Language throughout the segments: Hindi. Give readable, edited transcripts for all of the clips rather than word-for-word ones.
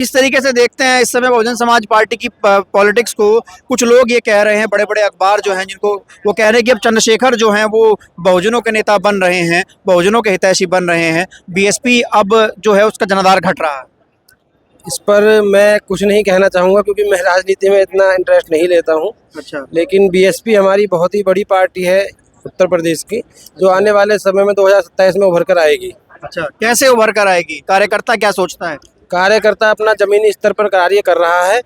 इस तरीके से देखते हैं इस समय बहुजन समाज पार्टी की पॉलिटिक्स को, कुछ लोग ये कह रहे हैं, बड़े बड़े अखबार जो हैं जिनको वो कह रहे हैं कि अब चंद्रशेखर जो हैं वो बहुजनों के नेता बन रहे हैं, बहुजनों के हितैषी बन रहे हैं, बीएसपी अब जो है उसका जनाधार घट रहा है। इस पर मैं कुछ नहीं कहना चाहूँगा क्योंकि मैं राजनीति में इतना इंटरेस्ट नहीं लेता हूँ। अच्छा। लेकिन बीएसपी हमारी बहुत ही बड़ी पार्टी है उत्तर प्रदेश की, जो आने वाले समय में 2027 में उभर कर आएगी। अच्छा, कैसे उभर कर आएगी? कार्यकर्ता क्या सोचता है? कार्यकर्ता अपना जमीनी स्तर पर कार्य कर रहा है,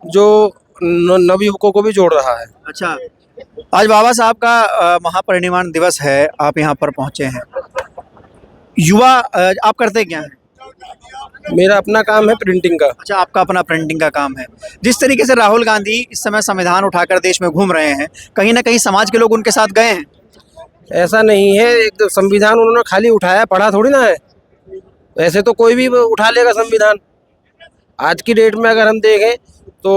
जो नवयुवकों को भी जोड़ रहा है। अच्छा, आज बाबा साहब का महापरिनिर्वाण दिवस है, आप यहाँ पर पहुँचे हैं। युवा आप करते क्या हैं? मेरा अपना काम है प्रिंटिंग का। अच्छा, आपका अपना प्रिंटिंग का काम है। जिस तरीके से राहुल गांधी इस समय संविधान उठाकर देश में घूम रहे हैं, कहीं ना कहीं समाज के लोग उनके साथ गए हैं। ऐसा नहीं है, एक तो संविधान उन्होंने खाली उठाया, पढ़ा थोड़ी ना है। ऐसे तो कोई भी उठा लेगा संविधान। आज की डेट में अगर हम देखें तो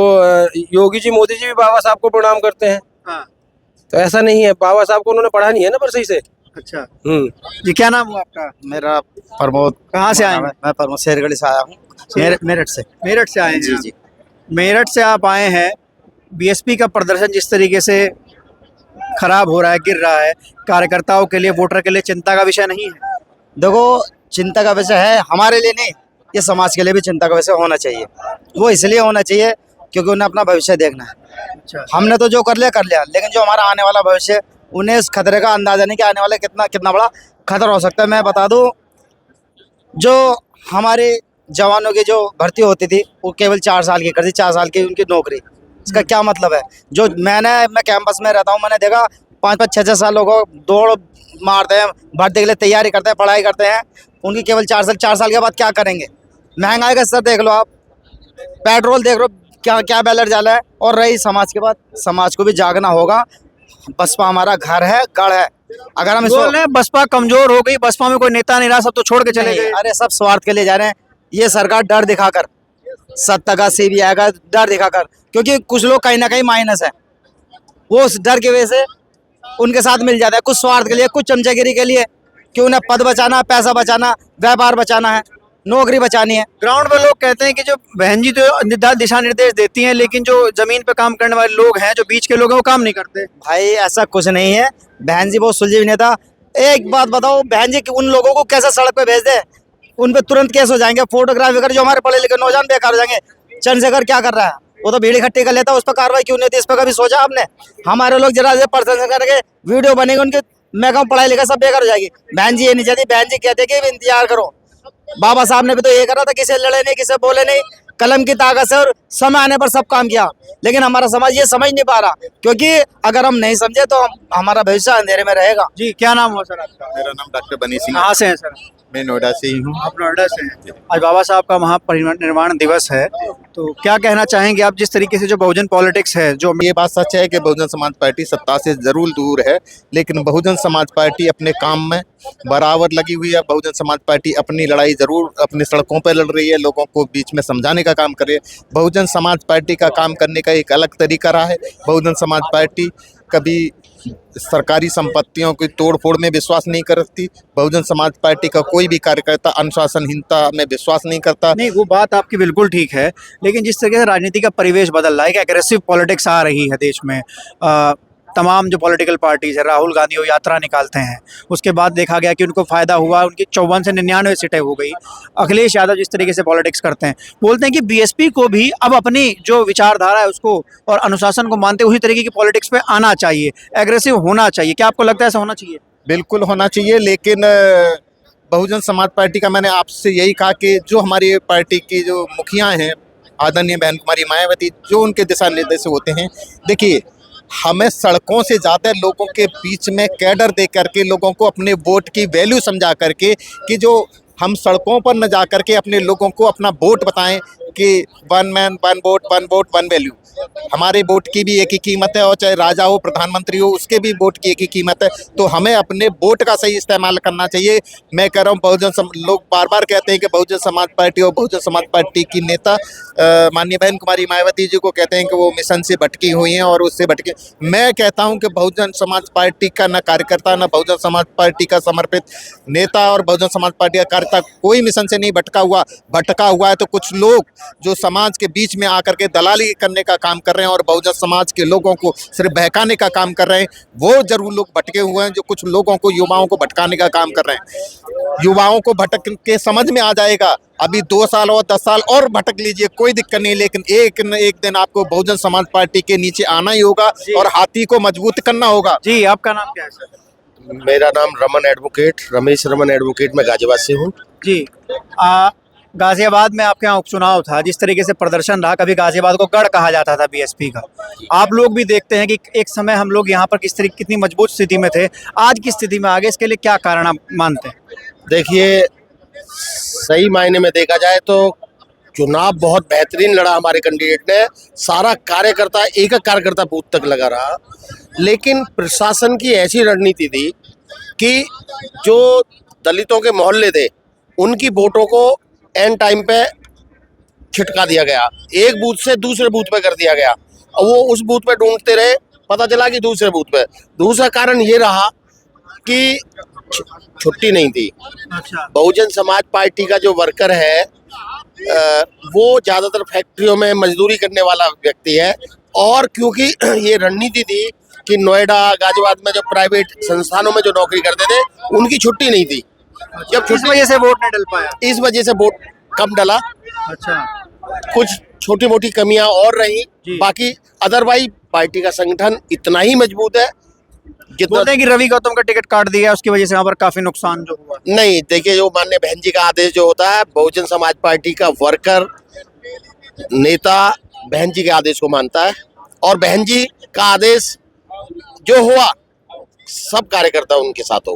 योगी जी, मोदी जी भी बाबा साहब को प्रणाम करते हैं। हाँ। तो ऐसा नहीं है, बाबा साहब को उन्होंने पढ़ा नहीं है ना पर सही से। अच्छा जी, क्या नाम हुआ आपका? मेरा प्रमोद। कहाँ से आए हैं? मैं प्रमोद शेरगढ़ी से आया हूँ, मेरठ से। मेरठ से आए हैं जी आप? जी। मेरठ से आप आए हैं। बीएसपी का प्रदर्शन जिस तरीके से खराब हो रहा है, गिर रहा है, कार्यकर्ताओं के लिए, वोटर के लिए चिंता का विषय नहीं है? देखो, चिंता का विषय है हमारे लिए नहीं, ये समाज के लिए भी चिंता का विषय होना चाहिए। वो इसलिए होना चाहिए क्योंकि उन्हें अपना भविष्य देखना है। अच्छा। हमने तो जो कर लिया, लेकिन जो हमारा आने वाला भविष्य, उन्हें इस खतरे का अंदाजा नहीं कि आने वाले कितना बड़ा खतरा हो सकता है। मैं बता दूं, जो हमारे जवानों की जो भर्ती होती थी वो केवल 4 साल की कर दी, 4 साल की उनकी नौकरी। इसका क्या मतलब है? जो मैं कैंपस में रहता हूँ, मैंने देखा 5-5, 6-6 सालों को दौड़ मारते हैं, भर्ती के लिए तैयारी करते हैं, पढ़ाई करते हैं, उनकी केवल 4 साल के बाद क्या करेंगे? महंगाई का स्तर देख लो आप, पेट्रोल देख लो, क्या बैलर जाला है। और रही समाज के बाद, समाज को भी जागना होगा। बसपा हमारा घर है, गढ़ है। अगर हम बोल रहे हैं बसपा कमजोर हो गई, बसपा में कोई नेता नहीं रहा, सब तो छोड़ के चले गए। अरे सब स्वार्थ के लिए जा रहे हैं। ये सरकार डर दिखाकर, सत्ता का सीबी आएगा डर दिखाकर, क्योंकि कुछ लोग कहीं ना कहीं माइनस है, वो उस डर की वजह से उनके साथ मिल जाता है, कुछ स्वार्थ के लिए, कुछ चमचागिरी के लिए, कि उन्हें पद बचाना, पैसा बचाना, व्यापार बचाना है, नौकरी बचानी है। ग्राउंड पे लोग कहते हैं कि जो बहन जी तो दिशा निर्देश देती हैं, लेकिन जो जमीन पे काम करने वाले लोग हैं, जो बीच के लोग हैं, वो काम नहीं करते। भाई ऐसा कुछ नहीं है, बहन जी बहुत सुलझे हुए नेता। एक बात बताओ, बहन जी उन लोगों को कैसे सड़क पे भेज दे, उन पे तुरंत केस हो जाएंगे। फोटोग्राफी जो हमारे पढ़े लिखे नौजवान बेकार हो जाएंगे। चंद्रशेखर क्या कर रहा है? वो तो भीड़ इकट्ठी कर लेता है, उस पर कार्रवाई क्यों नहीं होती? इस पर कभी सोचा आपने? हमारे लोग जरा से पर्सन करके वीडियो बनेगी उनकी, मैं कहूँ पढ़ाई लिखा सब बेकार हो जाएगी। बहन जी ये नहीं चाहती, बहन जी कहते कि इंतजार करो। बाबा साहब ने भी तो ये करा था, किसे लड़े नहीं, किसे बोले नहीं, कलम की ताकत से और समय आने पर सब काम किया। लेकिन हमारा समाज ये समझ नहीं पा रहा, क्योंकि अगर हम नहीं समझे तो हमारा भविष्य अंधेरे में रहेगा। जी, क्या नाम हुआ सर आपका? मेरा नाम डॉक्टर बनी सिंह। कहाँ से हैं सर? मैं नोएडा से ही हूँ। आप नोएडा से हैं। आज बाबा साहब का महापरिनिर्वाण दिवस है, तो क्या कहना चाहेंगे आप? जिस तरीके से जो बहुजन पॉलिटिक्स है, जो ये बात सच है कि बहुजन समाज पार्टी सत्ता से जरूर दूर है, लेकिन बहुजन समाज पार्टी अपने काम में बराबर लगी हुई है। बहुजन समाज पार्टी अपनी लड़ाई जरूर अपनी सड़कों पर लड़ रही है, लोगों को बीच में समझाने का काम कर रही है। बहुजन समाज पार्टी का काम करने का एक अलग तरीका रहा है। बहुजन समाज पार्टी कभी सरकारी संपत्तियों की तोड़फोड़ में विश्वास नहीं करती। बहुजन समाज पार्टी का कोई भी कार्यकर्ता अनुशासनहीनता में विश्वास नहीं करता। नहीं, वो बात आपकी बिल्कुल ठीक है, लेकिन जिस तरीके से राजनीति का परिवेश बदल रहा है, एक एग्रेसिव पॉलिटिक्स आ रही है देश में। तमाम जो पॉलिटिकल पार्टीज है, राहुल गांधी वो यात्रा निकालते हैं, उसके बाद देखा गया कि उनको फ़ायदा हुआ, उनकी 54 से 99 सीटें हो गई। अखिलेश यादव जिस तरीके से पॉलिटिक्स करते हैं, बोलते हैं कि बीएसपी को भी अब अपनी जो विचारधारा है उसको और अनुशासन को मानते उसी तरीके की पॉलिटिक्स पे आना चाहिए, एग्रेसिव होना चाहिए। क्या आपको लगता है ऐसा होना चाहिए? बिल्कुल होना चाहिए, लेकिन बहुजन समाज पार्टी का मैंने आपसे यही कहा कि जो हमारी पार्टी की जो मुखिया हैं, आदरणीय बहन कुमारी मायावती, जो उनके दिशा निर्देश होते हैं, देखिए हमें सड़कों से ज़्यादा लोगों के बीच में कैडर दे करके, लोगों को अपने वोट की वैल्यू समझा करके, कि जो हम सड़कों पर न जा करके अपने लोगों को अपना वोट बताएं कि 1 मैन 1 वोट 1 वोट 1 वैल्यू। हमारे वोट की भी एक ही कीमत है, और चाहे राजा हो प्रधानमंत्री हो उसके भी वोट की एक ही कीमत है। तो हमें अपने वोट का सही इस्तेमाल करना चाहिए। मैं कह रहा हूँ लोग बार बार कहते हैं कि बहुजन समाज पार्टी और बहुजन समाज पार्टी की नेता माननीय बहन कुमारी मायावती जी को कहते हैं कि वो मिशन से भटकी हुई हैं और उससे भटके। मैं कहता हूं कि बहुजन समाज पार्टी का न कार्यकर्ता, न बहुजन समाज पार्टी का समर्पित नेता और बहुजन समाज पार्टी का कार्यकर्ता कोई मिशन से नहीं भटका हुआ है। तो कुछ लोग जो समाज के बीच में आकर के दलाली करने का काम कर रहे हैं और बहुजन समाज के लोगों को सिर्फ बहकाने का काम कर रहे हैं, वो जरूर लोग भटके हुए हैं। जो कुछ लोगों को, युवाओं को भटकाने का काम कर रहे हैं, युवाओं को भटक के समझ में आ जाएगा। अभी 2 साल और 10 साल और भटक लीजिए, कोई दिक्कत नहीं, लेकिन एक न एक दिन आपको बहुजन समाज पार्टी के नीचे आना ही होगा और हाथी को मजबूत करना होगा। जी, आपका नाम क्या है सर? मेरा नाम रमेश रमन एडवोकेट, मैं गाजियाबाद से हूँ। जी, गाजियाबाद में आपके यहाँ उपचुनाव था, जिस तरीके से प्रदर्शन रहा, कभी गाजियाबाद को गढ़ कहा जाता था बीएसपी का। आप लोग भी देखते हैं कि एक समय हम लोग यहाँ पर कितनी मजबूत स्थिति में थे, आज की स्थिति में आ गए, इसके लिए क्या कारण आप मानते हैं? देखिए, सही मायने में देखा जाए तो चुनाव बहुत बेहतरीन लड़ा हमारे कैंडिडेट ने। सारा कार्यकर्ता, एक कार्यकर्ता बूथ तक लगा रहा, लेकिन प्रशासन की ऐसी रणनीति थी कि जो दलितों के मोहल्ले थे उनकी वोटों को एंड टाइम पे छिटका दिया गया, एक बूथ से दूसरे बूथ पे कर दिया गया और वो उस बूथ पे ढूंढते रहे, पता चला कि दूसरे बूथ पे। दूसरा कारण ये रहा कि छुट्टी नहीं थी। अच्छा, बहुजन समाज पार्टी का जो वर्कर है वो ज्यादातर फैक्ट्रियों में मजदूरी करने वाला व्यक्ति है, और क्योंकि ये रणनीति थी कि नोएडा, गाजियाबाद में जो प्राइवेट संस्थानों में जो नौकरी करते थे उनकी छुट्टी नहीं थी। जब इस वजह से वोट नहीं डल पाया। इस वजह से वोट कम डला। अच्छा, कुछ छोटी मोटी कमियां और रही, जी। बाकी अदरवाइज पार्टी का संगठन इतना ही मजबूत है जितना। बोलते हैं कि रवि गौतम का टिकट काट दिया, उसकी वजह से यहाँ पर काफी नुकसान जो हुआ। नहीं, देखिए, जो माननीय बहन जी का आदेश जो होता है, बहुजन समाज पार्टी का वर्कर नेता बहन जी के आदेश को मानता है, और बहन जी का आदेश जो हुआ सब कार्यकर्ता उनके साथ हो।